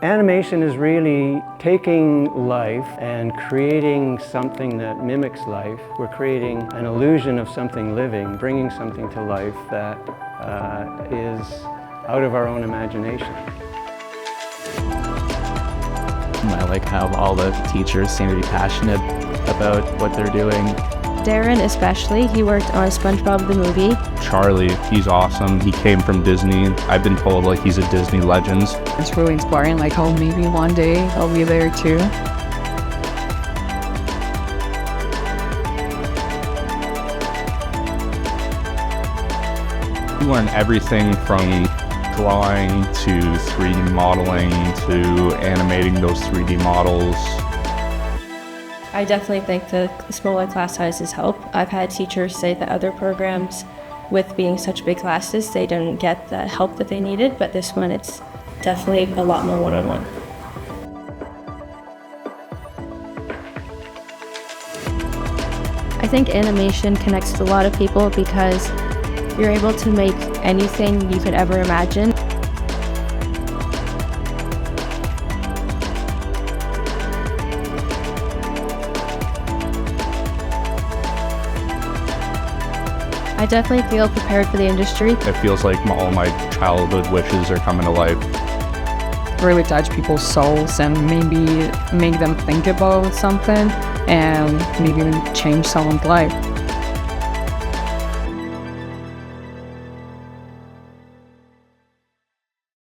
Animation is really taking life and creating something that mimics life. We're creating an illusion of something living, bringing something to life that is out of our own imagination. I like how all the teachers seem to be passionate about what they're doing. Darren especially, he worked on SpongeBob the movie. Charlie, he's awesome. He came from Disney. I've been told like he's a Disney legend. It's really inspiring, like how maybe one day I'll be there too. You learn everything from drawing to 3D modeling to animating those 3D models. I definitely think the smaller class sizes help. I've had teachers say that other programs, with being such big classes, they didn't get the help that they needed, but this one it's definitely a lot more one-on-one. I think animation connects to a lot of people because you're able to make anything you could ever imagine. I definitely feel prepared for the industry. It feels like all my childhood wishes are coming to life. Really touch people's souls and maybe make them think about something and maybe even change someone's life.